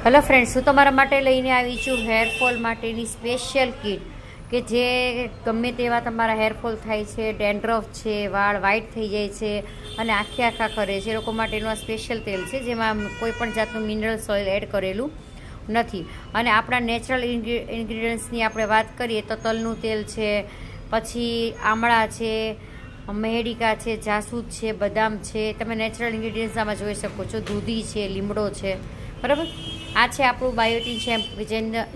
Hello friends, હું તમારા માટે લઈને આવી છું હેરફોલ માટેની સ્પેશિયલ કિટ કે જે ગમે તેવા તમારા હેરફોલ થાય છે, ડેન્ડ્રફ છે, વાળ વ્હાઇટ થઈ જાય છે અને આખા કરે છે, એ લોકો માટેનું આ સ્પેશિયલ તેલ છે જેમાં કોઈ પણ જાતનું મિનરલ્સ ઓઇલ એડ કરેલું નથી. અને આપણા નેચરલ ઇન્ગ્રીડિયન્ટ્સની આપણે વાત કરીએ તો તલનું તેલ છે, પછી આમળા છે, મહેડિકા છે, જાસૂદ છે, બદામ છે, તમે નેચરલ ઇન્ગ્રીડિયન્ટ્સ આમાં જોઈ શકો છો. દૂધી છે, લીમડો છે, બરાબર. આ છે આપણું બાયોટીન શેમ્પુ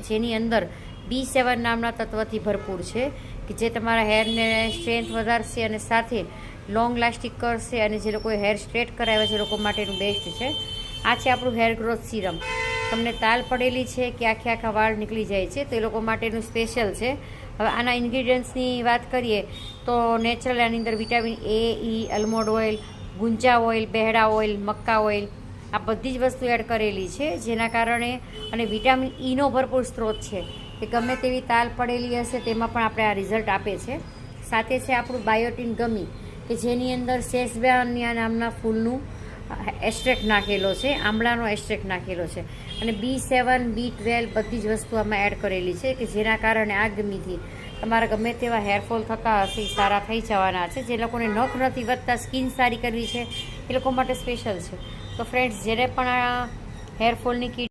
જેની અંદર B7 નામના તત્વથી ભરપૂર છે કે જે તમારા હેરને સ્ટ્રેન્થ વધારશે અને સાથે લોંગ લાસ્ટિક કરશે. અને જે લોકોએ હેર સ્ટ્રેટ કરાવ્યા છે એ લોકો માટેનું બેસ્ટ છે. આ છે આપણું હેર ગ્રોથ સિરમ. તમને તાલ પડેલી છે કે આખા વાળ નીકળી જાય છે તો એ લોકો માટેનું સ્પેશિયલ છે. હવે આના ઇન્ગ્રીડિયન્ટ્સની વાત કરીએ તો નેચરલ આની અંદર vitamin A, E, almond oil, ગુંજા ઓઇલ, બેહડા ઓઇલ, મક્કા ઓઇલ, આ બધી જ વસ્તુ એડ કરેલી છે જેના કારણે, અને વિટામિન ઈનો ભરપૂર સ્ત્રોત છે કે ગમે તેવી તાલ પડેલી હશે તેમાં પણ આપણે આ રિઝલ્ટ આપે છે. સાથે છે આપણું બાયોટીન ગમી કે જેની અંદર સેસબેનિયા નામના ફૂલનું એસ્ટ્રેક્ટ નાખેલો છે, આમળાનો એસ્ટ્રેક્ટ નાખેલો છે, અને B7, B12 બધી જ વસ્તુ આમાં એડ કરેલી છે કે જેના કારણે આ ગમીથી તમારા ગમે તેવા હેરફોલ થતા હશે એ સારા થઈ જવાના છે. જે લોકોને નખ નથી વધતા, સ્કિન સારી કરવી છે એ લોકો માટે સ્પેશિયલ છે. તો ફ્રેન્ડ્સ, જેને પણ આ હેરફોલની કિટ